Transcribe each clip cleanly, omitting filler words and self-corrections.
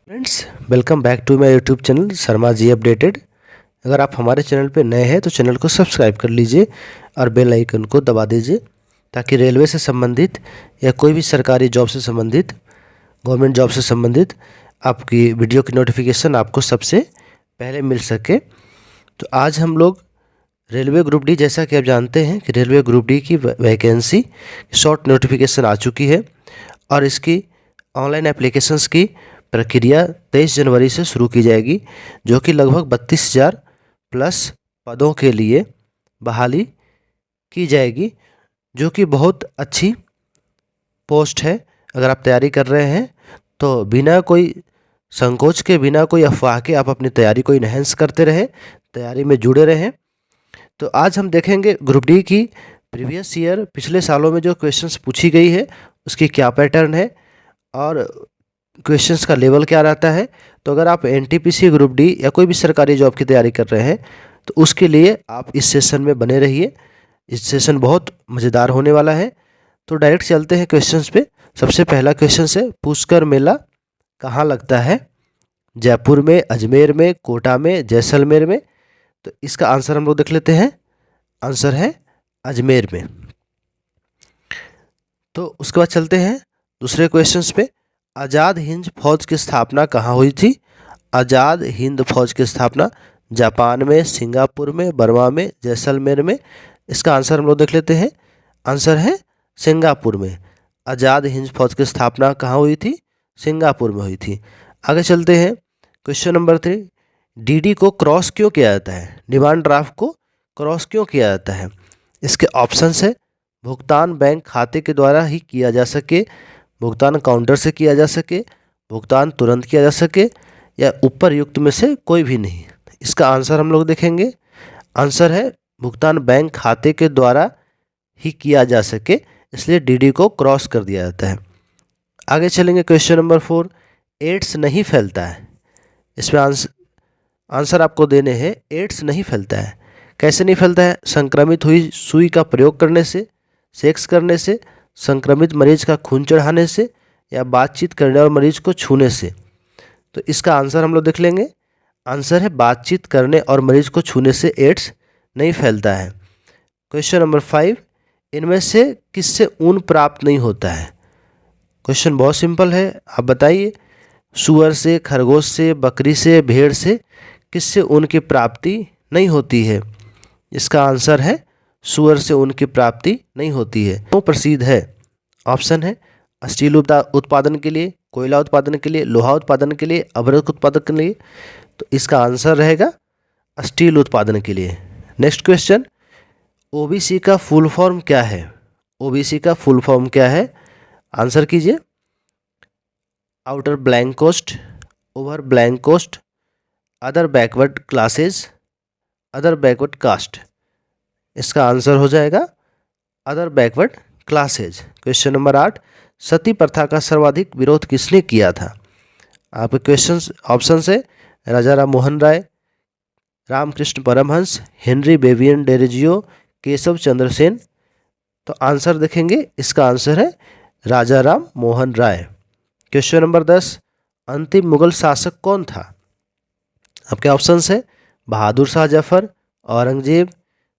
Friends, welcome back to my YouTube channel Sharma ji updated. अगर आप हमारे चैनल पे नए हैं तो चैनल को सब्सक्राइब कर लीजिए और बेल आइकन को दबा दीजिए ताकि रेलवे से संबंधित या कोई भी सरकारी जॉब से संबंधित, गवर्नमेंट जॉब से संबंधित आपकी वीडियो की नोटिफिकेशन आपको सबसे पहले मिल सके। तो आज हम लोग रेलवे ग्रुप डी, जैसा कि आप जानते हैं कि रेलवे ग्रुप डी की वैकेंसी शॉर्ट नोटिफिकेशन आ चुकी है और इसकी ऑनलाइन एप्लीकेशंस की प्रक्रिया 23 जनवरी से शुरू की जाएगी, जो कि लगभग 32,000 प्लस पदों के लिए बहाली की जाएगी, जो कि बहुत अच्छी पोस्ट है। अगर आप तैयारी कर रहे हैं तो बिना कोई संकोच के, बिना कोई अफवाह के आप अपनी तैयारी को इन्हेंस करते रहें, तैयारी में जुड़े रहें। तो आज हम देखेंगे ग्रुप डी की प्रीवियस ईयर, पिछले सालों में जो क्वेश्चंस पूछी गई है उसकी क्या पैटर्न है और क्वेश्चंस का लेवल क्या रहता है। तो अगर आप एनटीपीसी ग्रुप डी या कोई भी सरकारी जॉब की तैयारी कर रहे हैं तो उसके लिए आप इस सेशन में बने रहिए। इस सेशन बहुत मज़ेदार होने वाला है। तो डायरेक्ट चलते हैं क्वेश्चंस पे। सबसे पहला क्वेश्चन है, पुष्कर मेला कहाँ लगता है? जयपुर में, अजमेर में, कोटा में, जैसलमेर में? तो इसका आंसर हम लोग देख लेते हैं। आंसर है अजमेर में। तो उसके बाद चलते हैं दूसरे क्वेश्चंस पे। आज़ाद हिंद फौज की स्थापना कहाँ हुई थी? आज़ाद हिंद फौज की स्थापना जापान में, सिंगापुर में, बर्मा में, जैसलमेर में? इसका आंसर हम लोग देख लेते हैं। आंसर है सिंगापुर में। आज़ाद हिंद फौज की स्थापना कहाँ हुई थी? सिंगापुर में हुई थी। आगे चलते हैं क्वेश्चन नंबर 3। डीडी को क्रॉस क्यों किया जाता है? डिमांड ड्राफ्ट को क्रॉस क्यों किया जाता है? इसके ऑप्शंस है, भुगतान बैंक खाते के द्वारा ही किया जा सके, भुगतान काउंटर से किया जा सके, भुगतान तुरंत किया जा सके, या उपरयुक्त में से कोई भी नहीं। इसका आंसर हम लोग देखेंगे। आंसर है भुगतान बैंक खाते के द्वारा ही किया जा सके, इसलिए डीडी को क्रॉस कर दिया जाता है। आगे चलेंगे क्वेश्चन नंबर 4। एड्स नहीं फैलता है। इसमें आंसर आपको देने हैं। एड्स नहीं फैलता है। कैसे नहीं फैलता है? संक्रमित हुई सुई का प्रयोग करने से, सेक्स करने से, संक्रमित मरीज का खून चढ़ाने से, या बातचीत करने और मरीज को छूने से? तो इसका आंसर हम लोग देख लेंगे। आंसर है बातचीत करने और मरीज को छूने से एड्स नहीं फैलता है। Question number 5। इनमें से किससे ऊन प्राप्त नहीं होता है? क्वेश्चन बहुत सिंपल है, आप बताइए। सूअर से, खरगोश से, बकरी से, भेड़ से किससे ऊन की प्राप्ति नहीं होती है? इसका आंसर है सूअर से ऊन की प्राप्ति नहीं होती है। वो प्रसिद्ध है। ऑप्शन है स्टील उत्पादन के लिए, कोयला उत्पादन के लिए, लोहा उत्पादन के लिए, अभ्रक उत्पादन के लिए? तो इसका आंसर रहेगा स्टील उत्पादन के लिए। नेक्स्ट क्वेश्चन, ओबीसी का फुल फॉर्म क्या है? ओबीसी का फुल फॉर्म क्या है? आंसर कीजिए। Outer blank coast, over blank coast, other backward classes, other backward caste? इसका आंसर हो जाएगा other backward classes. Question number 8। Sati प्रथा का सर्वाधिक विरोध किसने किया था? आपके क्वेश्चन ऑप्शन है Raja Ram Mohan Roy, Ramakrishna Paramahamsa, Henry Vivian Derozio, Keshab Chandra Sen? तो आंसर देखेंगे। इसका आंसर है राजा राम मोहन राय। Question number 10। अंतिम मुगल शासक कौन था? आपके ऑप्शन है बहादुर शाह जफर, औरंगजेब,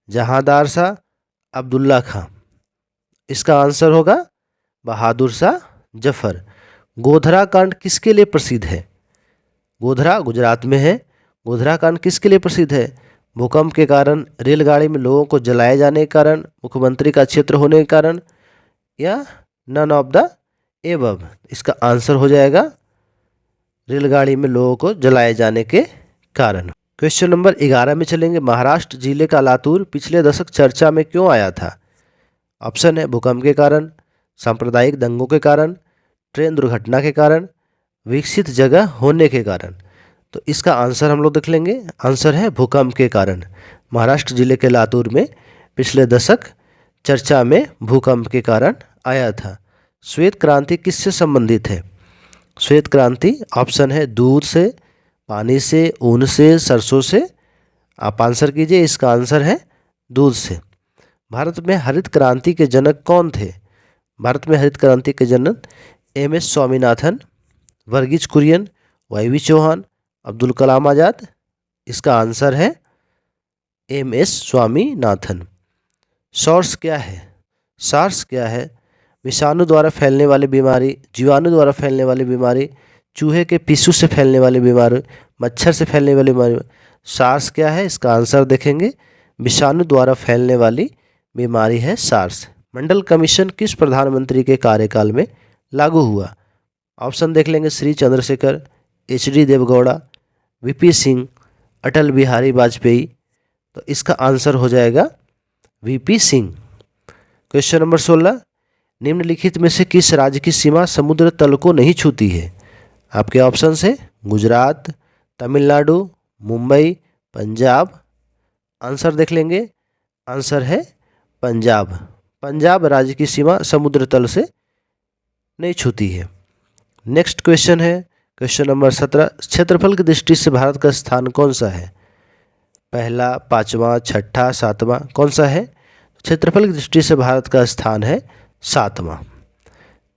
जहांदार शाह, अब्दुल्ला खां? इसका आंसर होगा बहादुर शाह जफर। गोधरा कांड किसके लिए प्रसिद्ध है? गोधरा गुजरात में है। गोधरा कांड किसके लिए प्रसिद्ध है? भूकंप के कारण, रेलगाड़ी में लोगों को जलाए जाने के कारण, मुख्यमंत्री का क्षेत्र होने के कारण, या नन ऑफ द एबव? इसका आंसर हो जाएगा रेलगाड़ी में लोगों को जलाए जाने के कारण। क्वेश्चन नंबर 11 में चलेंगे। महाराष्ट्र जिले का लातूर पिछले दशक चर्चा में क्यों आया था? ऑप्शन है भूकंप के कारण, सांप्रदायिक दंगों के कारण, ट्रेन दुर्घटना के कारण, विकसित जगह होने के कारण? तो इसका आंसर हम लोग देख लेंगे। आंसर है भूकंप के कारण। महाराष्ट्र जिले के लातूर में पिछले दशक चर्चा में भूकंप के कारण आया था। श्वेत क्रांति किससे संबंधित है? श्वेत क्रांति ऑप्शन है दूध से, पानी से, ऊन से, सरसों से? आप आंसर कीजिए। इसका आंसर है दूध से। भारत में हरित क्रांति के जनक कौन थे? भारत में हरित क्रांति के जनक एम एस स्वामीनाथन, वर्गीज कुरियन, YV चौहान, अब्दुल कलाम आज़ाद। इसका आंसर है MS स्वामीनाथन। सॉर्स क्या है? सार्स क्या है? विषाणु द्वारा फैलने वाली बीमारी, जीवाणु द्वारा फैलने वाली बीमारी, चूहे के पिस्सू से फैलने वाली बीमारी, मच्छर से फैलने वाली बीमारी। सार्स क्या है? इसका आंसर देखेंगे, विषाणु द्वारा फैलने वाली बीमारी है सार्स। मंडल कमीशन किस प्रधानमंत्री के कार्यकाल में लागू हुआ? ऑप्शन देख लेंगे, श्री चंद्रशेखर, HD देवगौड़ा, VP सिंह, अटल बिहारी वाजपेयी। तो इसका आंसर हो जाएगा VP सिंह। क्वेश्चन नंबर 16, निम्नलिखित में से किस राज्य की सीमा समुद्र तल को नहीं छूती है? आपके ऑप्शन है गुजरात, तमिलनाडु, मुंबई, पंजाब। आंसर देख लेंगे, आंसर है पंजाब। पंजाब राज्य की सीमा समुद्र तल से नहीं छूती है। नेक्स्ट क्वेश्चन है क्वेश्चन नंबर 17, क्षेत्रफल की दृष्टि से भारत का स्थान कौन सा है? पहला, पाँचवा, छठा, सातवां, कौन सा है? क्षेत्रफल की दृष्टि से भारत का स्थान है सातवां।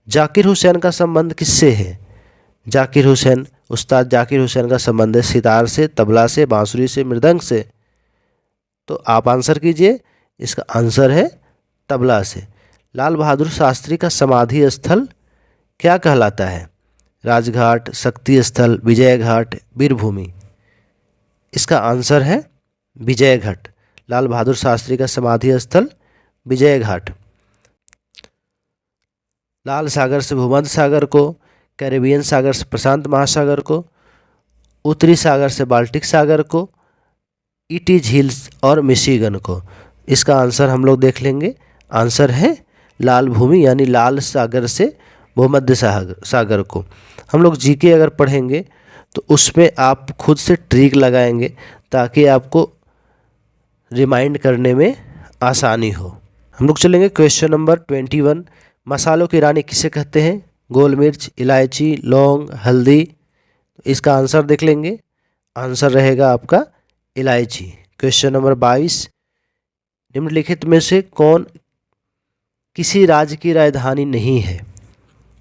जाकिर हुसैन का संबंध किससे है? जाकिर हुसैन, उस्ताद जाकिर हुसैन का संबंध है सितार से, तबला से, बांसुरी से, मृदंग से। तो आप आंसर कीजिए, इसका आंसर है तबला से। लाल बहादुर शास्त्री का समाधि स्थल क्या कहलाता है? राजघाट, शक्ति स्थल, विजय घाट, वीरभूमि। इसका आंसर है विजय घाट। लाल बहादुर शास्त्री का समाधि स्थल विजय घाट। लाल सागर से भूमध्य सागर को, कैरेबियन सागर से प्रशांत महासागर को, उत्तरी सागर से बाल्टिक सागर को, ईटी झील और मिशिगन को। इसका आंसर हम लोग देख लेंगे, आंसर है लाल भूमि यानी लाल सागर से भूमध्य सागर को। हम लोग जीके अगर पढ़ेंगे तो उसमें आप खुद से ट्रिक लगाएंगे ताकि आपको रिमाइंड करने में आसानी हो। हम लोग चलेंगे क्वेश्चन नंबर 21, मसालों की रानी किसे कहते हैं? गोल मिर्च, इलायची, लौंग, हल्दी। इसका आंसर देख लेंगे, आंसर रहेगा आपका इलायची। क्वेश्चन नंबर 22, निम्नलिखित में से कौन किसी राज्य की राजधानी नहीं है?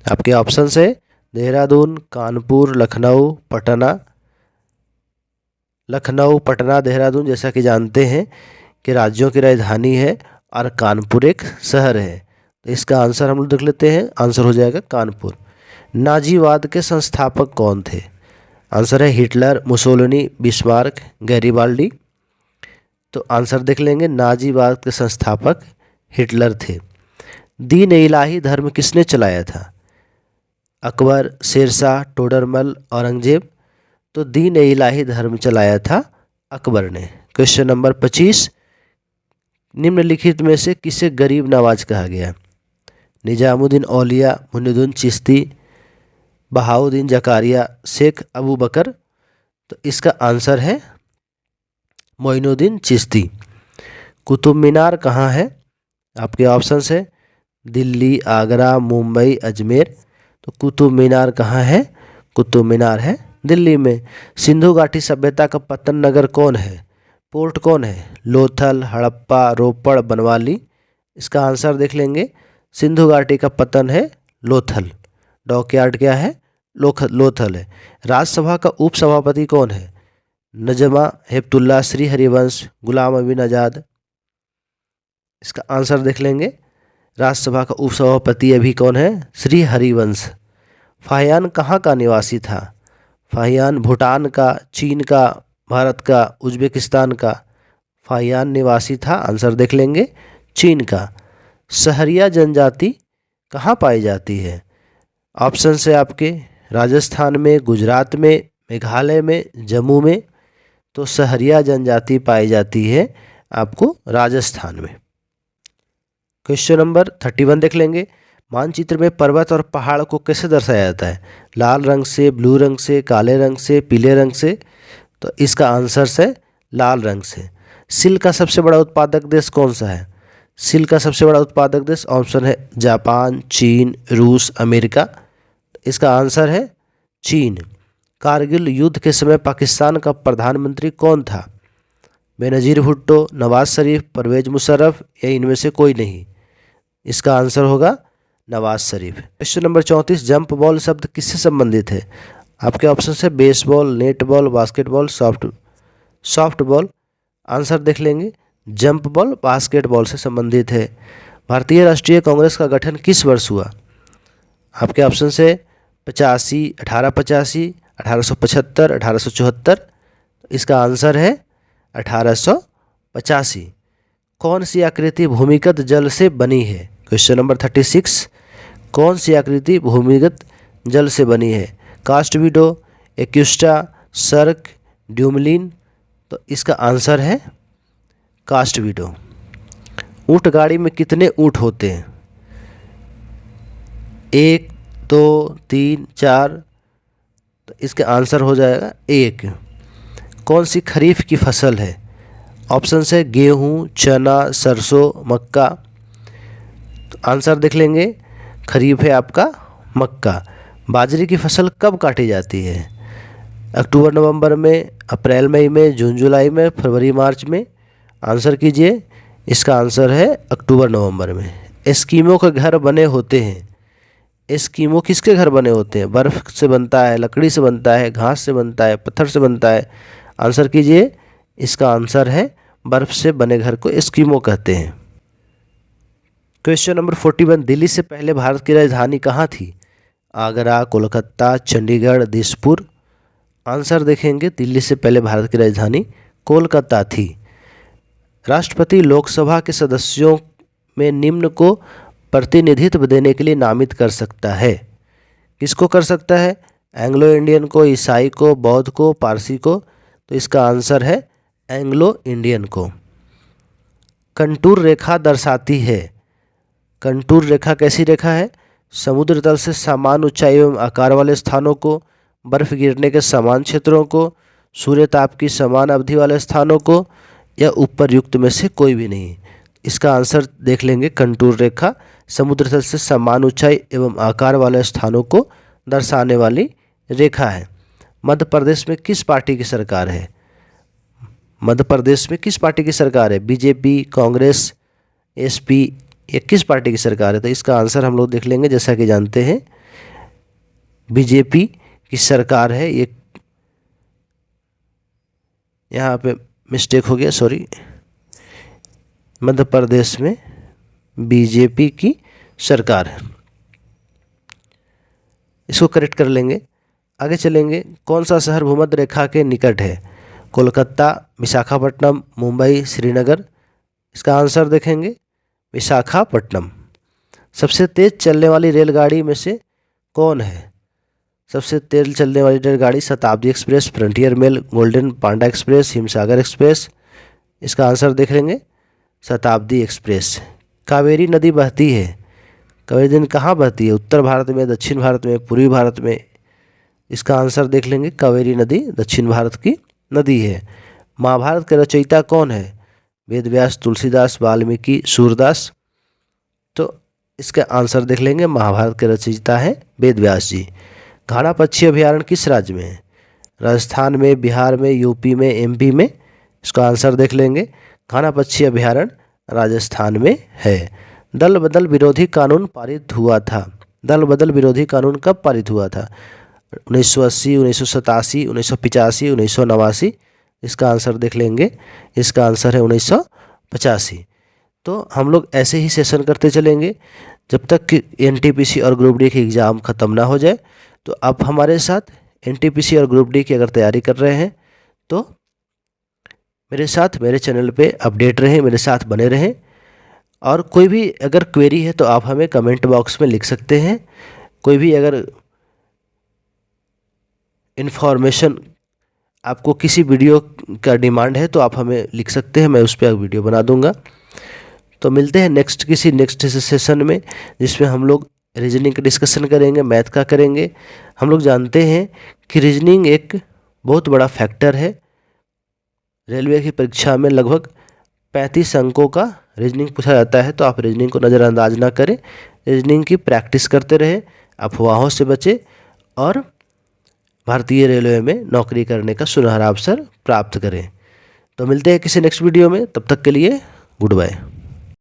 आपके ऑप्शंस है देहरादून, कानपुर, लखनऊ, पटना। लखनऊ, पटना, देहरादून जैसा कि जानते हैं कि राज्यों की राजधानी है और कानपुर एक शहर है। तो इसका आंसर हम लोग देख लेते हैं, आंसर हो जाएगा कानपुर। नाजीवाद के संस्थापक कौन थे? आंसर है हिटलर, मुसोलिनी, बिस्मार्क, गैरिबाल्डी। तो आंसर देख लेंगे, नाजीवाद के संस्थापक हिटलर थे। दीन इलाही धर्म किसने चलाया था? अकबर, शेरशाह, टोडरमल, औरंगजेब। तो दीन इलाही धर्म चलाया था अकबर ने। क्वेश्चन नंबर 25, निम्नलिखित में से किसे गरीब नवाज कहा गया? निजामुद्दीन औलिया, मुइनुद्दीन चिश्ती, बहाउद्दीन जकारिया, शेख अबू बकर। तो इसका आंसर है मोइनुद्दीन चिश्ती। कुतुब मीनार कहाँ है? आपके ऑप्शंस है दिल्ली, आगरा, मुंबई, अजमेर। तो कुतुब मीनार कहाँ है? कुतुब मीनार है दिल्ली में। सिंधु घाटी सभ्यता का पतन नगर कौन है? पोर्ट कौन है? लोथल, हड़प्पा, रोपड़, बनवाली। इसका आंसर देख लेंगे, सिंधु घाटी का पतन है लोथल। डॉकयार्ड क्या है? लोथल है। राज्यसभा का उपसभापति कौन है? नजमा हेपतुल्ला, श्री हरिवंश, गुलाम अबी आज़ाद। इसका आंसर देख लेंगे, राज्यसभा का उपसभापति अभी कौन है? श्री हरिवंश। फाहियान कहाँ का निवासी था? फाहियान भूटान का, चीन का, भारत का, उज्बेकिस्तान का। फाहियान निवासी था, आंसर देख लेंगे चीन का। सहरिया जनजाति कहाँ पाई जाती है? ऑप्शन है आपके राजस्थान में, गुजरात में, मेघालय में, जम्मू में। तो सहरिया जनजाति पाई जाती है आपको राजस्थान में। क्वेश्चन नंबर 31 देख लेंगे, मानचित्र में पर्वत और पहाड़ को कैसे दर्शाया जाता है? लाल रंग से, ब्लू रंग से, काले रंग से, पीले रंग से। तो इसका आंसर है लाल रंग से। सिल का सबसे बड़ा उत्पादक देश कौन सा है? सिल का सबसे बड़ा उत्पादक देश ऑप्शन है जापान, चीन, रूस, अमेरिका। इसका आंसर है चीन। कारगिल युद्ध के समय पाकिस्तान का प्रधानमंत्री कौन था? बेनज़ीर भुट्टो, नवाज शरीफ, परवेज मुशर्रफ या इनमें से कोई नहीं। इसका आंसर होगा Nawaz Sharif. Question number 34, jump ball शब्द किससे संबंधित है? आपके ऑप्शन है baseball, net ball, basketball, soft ball. Answer देख लेंगे, जंप बॉल बास्केटबॉल से संबंधित है। भारतीय राष्ट्रीय कांग्रेस का गठन किस वर्ष हुआ? आपके ऑप्शन है 85, 1885, 1875, 1874। इसका आंसर है 1885। कौन सी आकृति भूमिगत जल से बनी है? क्वेश्चन नंबर 36, कौन सी आकृति भूमिगत जल से बनी है? कास्टविडो, एक्युस्टा, सर्क, ड्यूमलिन। तो इसका आंसर है कास्टविडो। ऊंट गाड़ी में कितने ऊंट होते हैं? 1, 2, 3, 4। तो इसका आंसर हो जाएगा 1। कौन सी खरीफ की फसल है? ऑप्शन है गेहूँ, चना, सरसों, मक्का। तो आंसर देख लेंगे, खरीफ है आपका मक्का। बाजरे की फसल कब काटी जाती है? अक्टूबर नवंबर में, अप्रैल मई में, जून जुलाई में, फरवरी मार्च में। आंसर कीजिए, इसका आंसर है अक्टूबर नवंबर में। एस्कीमो के घर बने होते हैं। एस्कीमो किसके घर बने होते हैं? बर्फ़ से बनता है, लकड़ी से बनता है, घास से बनता है, पत्थर से बनता है। आंसर कीजिए, इसका आंसर है बर्फ़ से बने घर को एस्कीमो कहते हैं। क्वेश्चन नंबर 41, दिल्ली से पहले भारत की राजधानी कहाँ थी? आगरा, कोलकाता, चंडीगढ़, दिसपुर। आंसर देखेंगे, दिल्ली से पहले भारत की राजधानी कोलकाता थी। राष्ट्रपति लोकसभा के सदस्यों में निम्न को प्रतिनिधित्व देने के लिए नामित कर सकता है। किसको कर सकता है? एंग्लो इंडियन को, ईसाई को, बौद्ध को, पारसी को। तो इसका आंसर है एंग्लो इंडियन को। कंटूर रेखा दर्शाती है। कंटूर रेखा कैसी रेखा है? समुद्र तल से समान ऊंचाई एवं आकार वाले स्थानों को, बर्फ गिरने के समान क्षेत्रों को, सूर्य ताप की समान अवधि वाले स्थानों को, या उपरयुक्त में से कोई भी नहीं। इसका आंसर देख लेंगे, कंटूर रेखा समुद्र तल से समान ऊंचाई एवं आकार वाले स्थानों को दर्शाने वाली रेखा है। मध्य प्रदेश में किस पार्टी की सरकार है? मध्य प्रदेश में किस पार्टी की सरकार है? बीजेपी, कांग्रेस, एसपी, ये किस पार्टी की सरकार है? तो इसका आंसर हम लोग देख लेंगे, जैसा कि जानते हैं बीजेपी की सरकार है। ये यहाँ पे मिस्टेक हो गया, सॉरी। मध्य प्रदेश में बीजेपी की सरकार है, इसको करेक्ट कर लेंगे। आगे चलेंगे, कौन सा शहर भूमध्य रेखा के निकट है? कोलकाता, विशाखापट्टनम, मुंबई, श्रीनगर। इसका आंसर देखेंगे, विशाखापट्टनम। सबसे तेज चलने वाली रेलगाड़ी में से कौन है? सबसे तेज चलने वाली रेलगाड़ी शताब्दी एक्सप्रेस, फ्रंटियर मेल, गोल्डन पांडा एक्सप्रेस, हिमसागर एक्सप्रेस। इसका आंसर देख लेंगे, शताब्दी एक्सप्रेस। कावेरी नदी बहती है, कावेरी नदी कहाँ बहती है? उत्तर भारत में, दक्षिण भारत में, पूर्वी भारत में। इसका आंसर देख लेंगे, कावेरी नदी दक्षिण भारत की नदी है। महाभारत के रचयिता कौन है? वेद व्यास, तुलसीदास, वाल्मीकि, सूरदास। तो इसका आंसर देख लेंगे, महाभारत के रचयिता है वेद व्यास जी। घाना पक्षी अभयारण्य किस राज्य में है? राजस्थान में, बिहार में, यूपी में, एमपी में। इसका आंसर देख लेंगे, घाना पक्षी अभयारण्य राजस्थान में है। दल बदल विरोधी कानून पारित हुआ था। दल बदल विरोधी कानून कब पारित हुआ था? 1980, 1987, 1985, 1989। इसका आंसर देख लेंगे, इसका आंसर है 1985। तो हम लोग ऐसे ही सेशन करते चलेंगे जब तक कि एनटीपीसी और ग्रुप डी की एग्ज़ाम ख़त्म ना हो जाए। तो आप हमारे साथ एनटीपीसी और ग्रुप डी की अगर तैयारी कर रहे हैं तो मेरे साथ, मेरे चैनल पे अपडेट रहें, मेरे साथ बने रहें। और कोई भी अगर क्वेरी है तो आप हमें कमेंट बॉक्स में लिख सकते हैं। कोई भी अगर इन्फॉर्मेशन आपको किसी वीडियो का डिमांड है तो आप हमें लिख सकते हैं, मैं उस पर वीडियो बना दूंगा। तो मिलते हैं नेक्स्ट सेशन में, जिसमें हम लोग रीजनिंग का डिस्कशन करेंगे, मैथ का करेंगे। हम लोग जानते हैं कि रीजनिंग एक बहुत बड़ा फैक्टर है। रेलवे की परीक्षा में लगभग 35 अंकों का रीजनिंग पूछा जाता है, तो आप रीजनिंग को नज़रअंदाज ना करें। रीजनिंग की प्रैक्टिस करते रहें, अफवाहों से बचें और भारतीय रेलवे में नौकरी करने का सुनहरा अवसर प्राप्त करें। तो मिलते हैं किसी नेक्स्ट वीडियो में, तब तक के लिए गुड बाय।